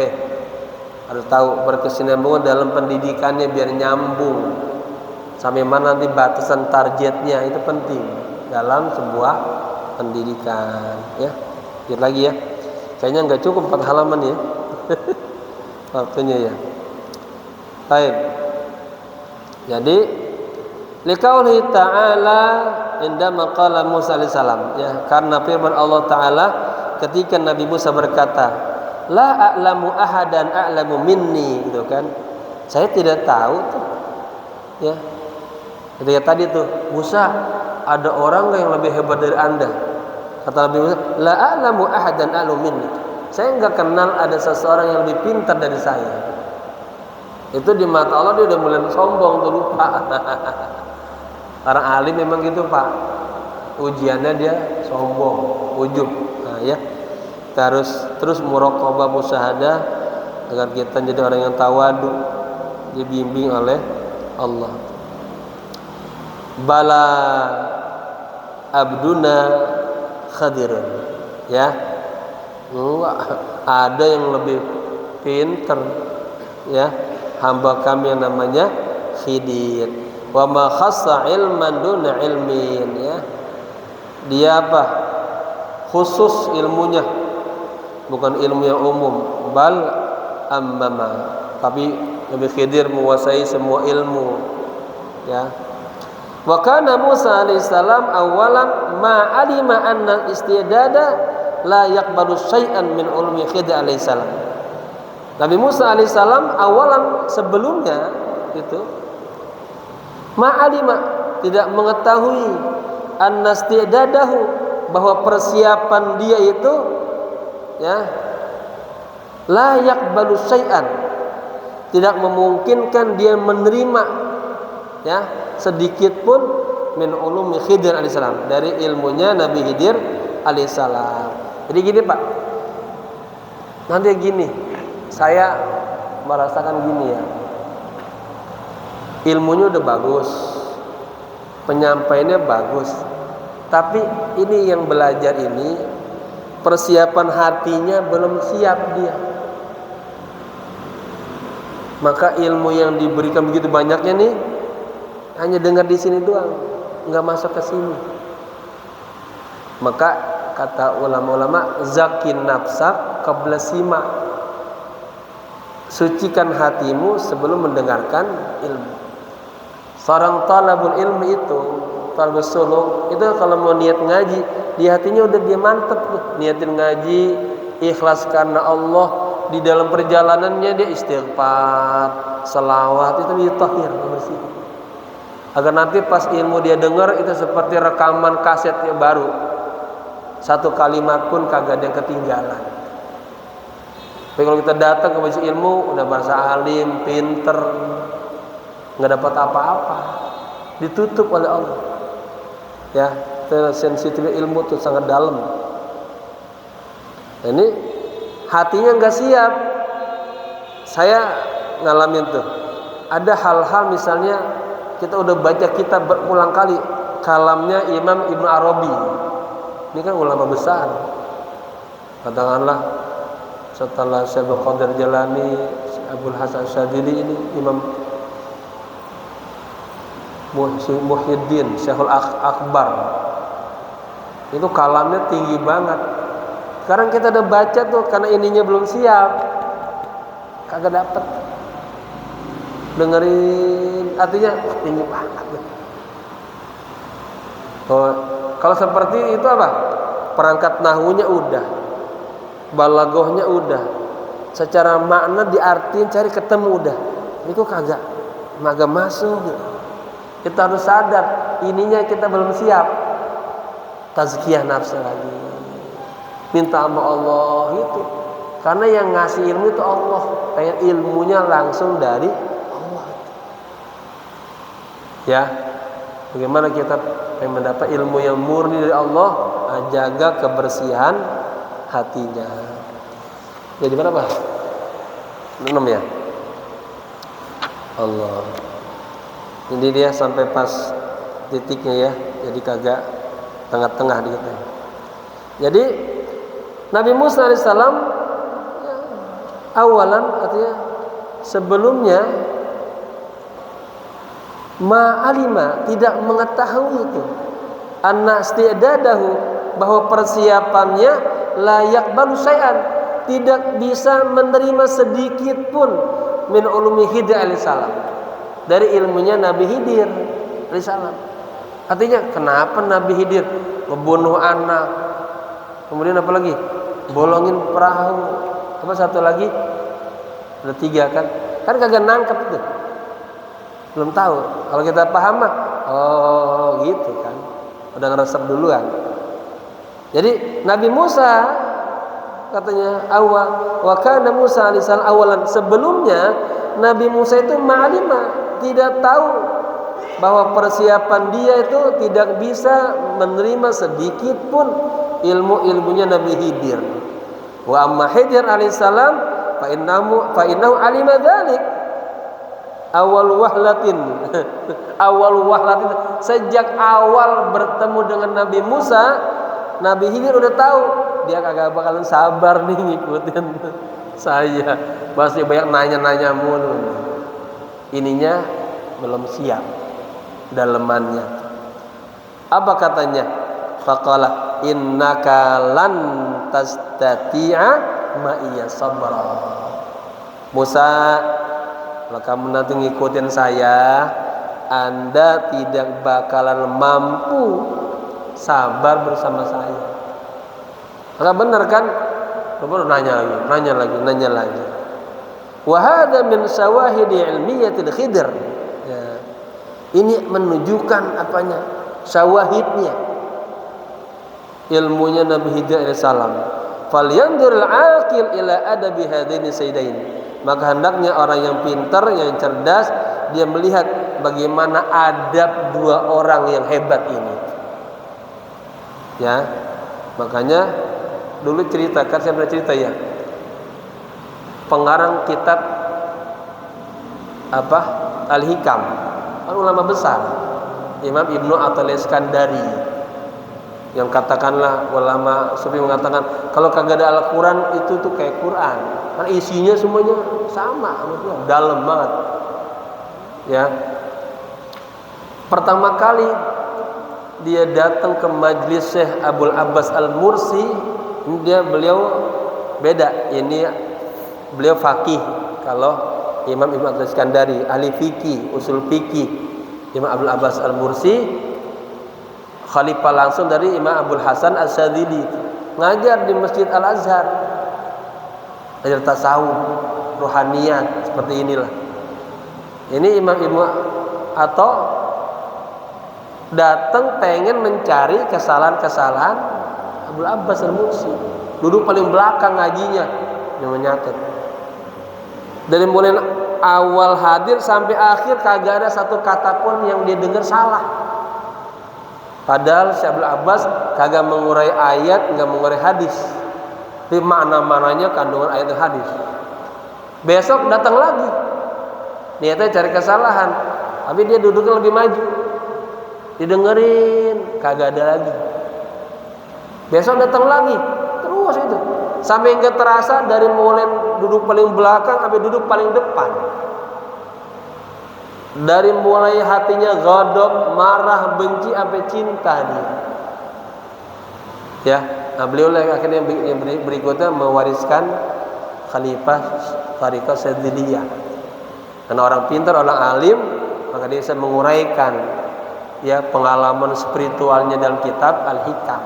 harus tahu berkesinambungan dalam pendidikannya biar nyambung. Sampai mana nanti batasan targetnya, itu penting dalam sebuah pendidikan. Ya, lihat lagi ya. Kayaknya nggak cukup 4 halaman ya. Waktunya ya. Baik. Jadi liqaulihi ta'ala indama qala Musa alaihi salam, ya, karena firman Allah taala ketika Nabi Musa berkata, la a'lamu ahadan a'lamu minni, gitu kan. Saya tidak tahu tuh. Ya. Ketika tadi tuh, Musa, ada orang nggak yang lebih hebat dari Anda? Kata Nabi Musa, la a'lamu ahadan a'lamu minni. Saya nggak kenal ada seseorang yang lebih pintar dari saya. Itu di mata Allah dia udah mulai sombong tuh, lupa. Orang alim memang gitu, Pak. Ujiannya dia sombong, ujub. Nah, ya. Terus muraqabah musyahadah agar kita jadi orang yang tawadu, dibimbing oleh Allah. Bala abduna khadirun, ya. Ada yang lebih pintar, ya, hamba kami yang namanya Khidir. Wa ma khassa ilman duna ilmin, ya. Dia apa? Khusus ilmunya, bukan ilmu yang umum. Bal ammama, tapi Nabi Khidir menguasai semua ilmu, ya. Wa kana Musa alaihissalam awalan ma alima anna istidada la yaqbalu syai'an min ulumi Khidir alaihissalam. Nabi Musa alaihissalam awalan sebelumnya itu ma'alima, tidak mengetahui anna istidadahu, bahwa persiapan dia itu, ya, la yaqbalu syai'an, tidak memungkinkan dia menerima, ya, sedikit pun min ulumi Khidir alaihissalam, dari ilmunya Nabi Khidir alaihissalam. Jadi gini, Pak, nanti gini, saya merasakan gini, ya, ilmunya udah bagus, penyampaiannya bagus, tapi ini yang belajar ini persiapan hatinya belum siap dia. Maka ilmu yang diberikan begitu banyaknya nih hanya dengar di sini doang, nggak masuk ke sini. Maka kata ulama-ulama, zakin nafsak qabla sima, sucikan hatimu sebelum mendengarkan ilmu. Seorang talabul ilmi itu, talabus suluk itu kalau mau niat ngaji, di hatinya udah dia mantep tuh, niatin ngaji ikhlas karena Allah. Di dalam perjalanannya dia istighfar, selawat, itu dia tahir, bersih. Agar nanti pas ilmu dia dengar itu seperti rekaman kaset yang baru, satu kalimat pun kagak ada yang ketinggalan. Tapi kalau kita datang ke majelis ilmu udah merasa alim, pinter, nggak dapat apa-apa, ditutup oleh Allah, ya. Sensitif ilmu itu sangat dalam. Ini hatinya nggak siap. Saya ngalamin tuh, ada hal-hal misalnya kita udah baca kitab berulang kali, kalamnya Imam Ibnu Arabi, ini kan ulama besar, katakanlah setelah Syekh Qadir Jalani, Abdul Hasan Syadzili, ini Imam Muhyiddin, Syekhul Akbar, itu kalamnya tinggi banget. Sekarang kita udah baca tuh, karena ininya belum siap, kagak dapet dengerin, artinya tinggi banget. Kalau seperti itu apa? Perangkat nahunya udah, balagohnya udah, secara makna diartiin cari ketemu udah, itu kagak masuk gitu. Kita harus sadar ininya kita belum siap. Tazkiyah nafsu lagi, minta sama Allah itu, karena yang ngasih ilmu itu Allah, kayak ilmunya langsung dari Allah, ya. Bagaimana kita pengen mendapat ilmu yang murni dari Allah? Jaga kebersihan hatinya. Jadi berapa? 6 ya. Allah. Jadi dia sampai pas titiknya, ya. Jadi kagak tengah-tengah dikit. Jadi Nabi Musa alaihissalam, ya, awalan artinya sebelumnya, ma'alima, tidak mengetahui itu, anna istidadahu, bahwa persiapannya layak balu syai'an, tidak bisa menerima sedikit pun min ulumi Khidir alaihissalam, dari ilmunya Nabi Khidir alaihissalam. Artinya kenapa Nabi Khidir ngebunuh anak, kemudian apa lagi, bolongin perahu, Apa satu lagi? Ada 3 kan? Kan kagak nangkep tuh. Belum tahu. Kalau kita paham mah, oh gitu kan. Udah ngeresep duluan. Jadi Nabi Musa katanya awal wa kana Musa alaihissalam awalan, sebelumnya Nabi Musa itu ma'alima, tidak tahu bahwa persiapan dia itu tidak bisa menerima sedikit pun ilmunya Nabi Khidir. Wa amma Khidir alaihissalam fa innahu alima dzalik awal wahlatin sejak awal bertemu dengan Nabi Musa, Nabi Khidir udah tahu dia kagak bakalan sabar nih ngikutin saya, pasti banyak nanya-nanya mulu, ininya belum siap dalemannya. Apa katanya? Faqala innaka lan tastati'a ma'iya sabra. Musa, kalau kamu nanti ngikutin saya, Anda tidak bakalan mampu sabar bersama saya. Maka benar kan? Baru nanya lagi. Wa hadza min syawahidi ilmiyatil Khidir. Ya. Ini menunjukkan apanya? Syawahidnya. Ilmunya Nabi Khidir alaihissalam. Falyanzurul aqil ila adabi hadaini sayyidain. Maka hendaknya orang yang pintar, yang cerdas, dia melihat bagaimana adab 2 orang yang hebat ini. Ya. Makanya dulu ceritakan, saya pernah cerita ya, pengarang kitab Al-Hikam, kan ulama besar, Imam Ibnu Al-Iskandari, yang katakanlah ulama sufi mengatakan kalau kagak ada Al-Quran itu tuh kayak Quran, kan isinya semuanya sama, dalam banget. Ya, pertama kali dia datang ke majlis Syekh Abul Abbas Al-Mursi, beliau beda, ini beliau faqih, kalau Imam Ibnu Al-Iskandari ahli fikih, usul fikih. Imam Abul Abbas Al-Mursi khalifah langsung dari Imam Abdul Hasan Asy-Syadzili, ngajar di Masjid Al-Azhar, ngajar tasawuf, rohaniyat, seperti inilah. Ini Imam Ibnu atau datang pengen mencari kesalahan-kesalahan Abul Abbas Al-Mursi, duduk paling belakang ngajinya, yang menyatet. Dari mulai awal hadir sampai akhir kagak ada satu kata pun yang dia dengar salah. Padahal Syekh Abul Abbas kagak mengurai ayat, enggak mengurai hadis. Tapi makna-maknanya kandungan ayat dan hadis. Besok datang lagi, niatnya cari kesalahan, tapi dia duduknya lebih maju, didengerin, kagak ada lagi. Besok datang lagi, terus itu sampai enggak terasa dari mulai duduk paling belakang sampai duduk paling depan. Dari mulai hatinya ghadab, marah, benci sampai cinta dia. Ya, nah beliau akhirnya yang berikutnya mewariskan khalifah Thariqah Syadziliyah. Karena orang pintar, orang alim, maka dia bisa menguraikan ya pengalaman spiritualnya dalam kitab Al-Hikam.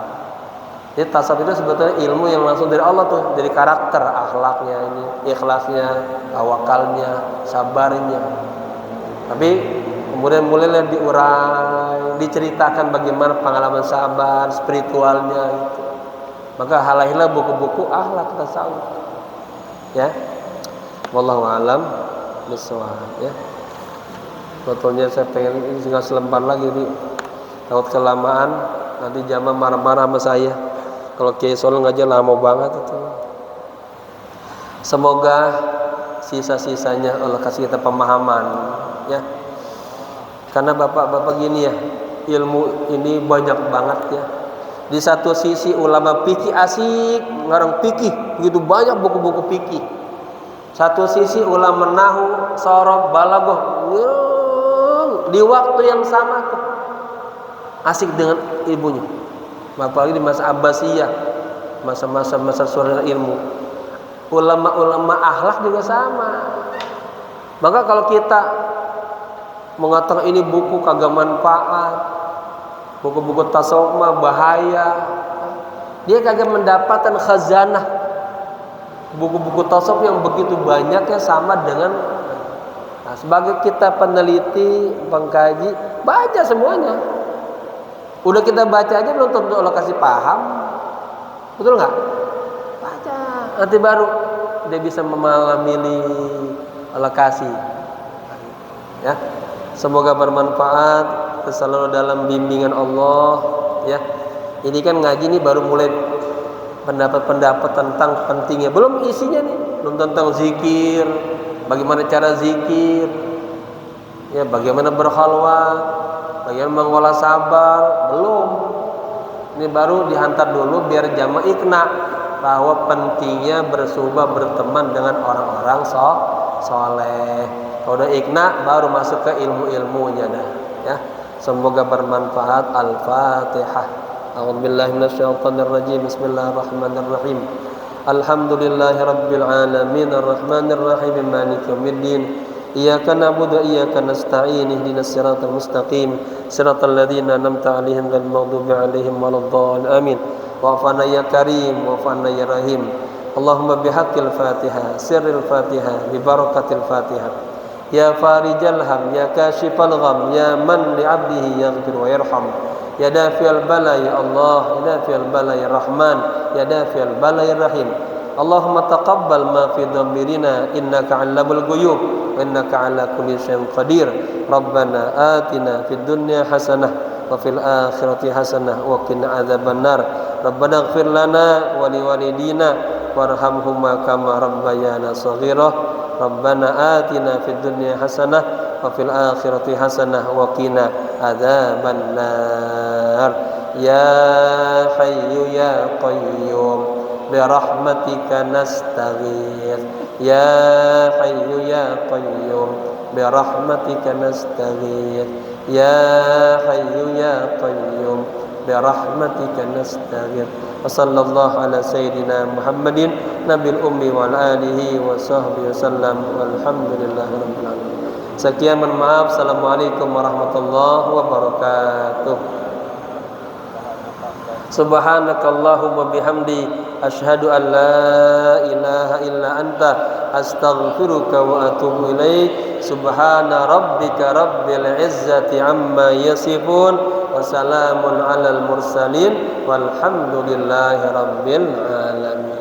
Jadi tasawuf itu sebetulnya ilmu yang langsung dari Allah tuh, dari karakter, akhlaknya ini, ikhlasnya, tawakalnya, sabarnya. Tapi kemudian mulailah diurai, diceritakan bagaimana pengalaman sabar, spiritualnya itu. Maka halailah buku-buku akhlak tasawuf. Ya. Wallahu a'lam bishawab ya. Betulnya saya pengen tinggal selembar lagi nih. Takut kelamaan nanti jamaah marah-marah sama saya. Kalau Kiai Solo ngajar lama banget itu. Semoga sisa-sisanya Allah kasih kita pemahaman ya. Karena bapak-bapak gini ya, ilmu ini banyak banget ya. Di satu sisi ulama fikih asik ngarang fikih, begitu banyak buku-buku fikih. Satu sisi ulama nahwu, sorof, balaghah, di waktu yang sama tuh asik dengan ilmunya. Apalagi di masa Abbasiyah, masa-masa surga ilmu, ulama-ulama akhlak juga sama. Maka kalau kita mengatakan ini buku kagak manfaat, buku-buku tasawuf mah bahaya, dia kagak mendapatkan khazanah buku-buku tasawuf yang begitu banyaknya sama dengan sebagai kita peneliti, pengkaji, baca semuanya. Udah kita baca aja belum tentu Allah kasih paham. Betul nggak? Baca. Nanti baru dia bisa memahami Allah kasih. Ya. Semoga bermanfaat, selalu dalam bimbingan Allah, ya. Ini kan ngaji nih baru mulai pendapat-pendapat tentang pentingnya. Belum isinya nih, belum tentang zikir, bagaimana cara zikir, ya, bagaimana berkhalwat, bagaimana mengolah sabar, belum. Ini baru dihantar dulu biar jamaah ikna bahwa pentingnya bersuhbah berteman dengan orang-orang soleh. Kalau udah ikna baru masuk ke ilmu-ilmunya dah, ya. Semoga bermanfaat. Al-Fatihah. A'udzubillahi minasyaitonirrajim. Bismillahirrahmanirrahim. Alhamdulillahirabbil alamin arrahmanir rahim maliki yaumiddin. Iyyaka na'budu wa iyyaka nasta'in ihdinas siratal mustaqim siratal ladzina an'amta 'alaihim ghairil maghdubi 'alaihim waladdallin amin. Wa'fana ya karim wa'fana ya rahim. Allahumma bihaqqil Fatihah sirril Fatihah bi barakatil Fatihah. Ya farijal ham ya kashifal gham ya man li 'abdihi yaghfir wa yarham. Ya dafi'al bala ya Allah, ya dafi'al bala ya Rahman, ya dafi'al bala ya Rahim. Allahumma taqabbal ma fi dhamirina innaka 'allamul ghuyub wa innaka 'ala kulli syai'in qadir. Rabbana atina fid dunya hasanah wa fil akhirati hasanah wa qina adzabannar. Rabbana ighfir lana wa liwalidina warhamhuma kama rabbayana shaghira. Rabbana atina fid dunya hasanah wa fil akhirati hasanah wa qina adzabannar. Ya hayyu ya qayyum bi rahmatika nastaghits. Ya hayyu ya qayyum bi rahmatika nastaghits. Ya hayyu ya qayyum bi rahmatika nastaghits. Wa sallallahu ala sayyidina Muhammadin nabil ummi wa ala alihi wa sahbihi wasallam walhamdulillahi rabbil alamin. Sekian, mohon maaf. Assalamualaikum warahmatullahi wabarakatuh. Subhanakallahumma bihamdi asyhadu an la ilaha illa anta astaghfiruka wa atubu ilaik. Subhana rabbika rabbil izzati amma yasifun wa salamun alal mursalin walhamdulillahi rabbil alamin.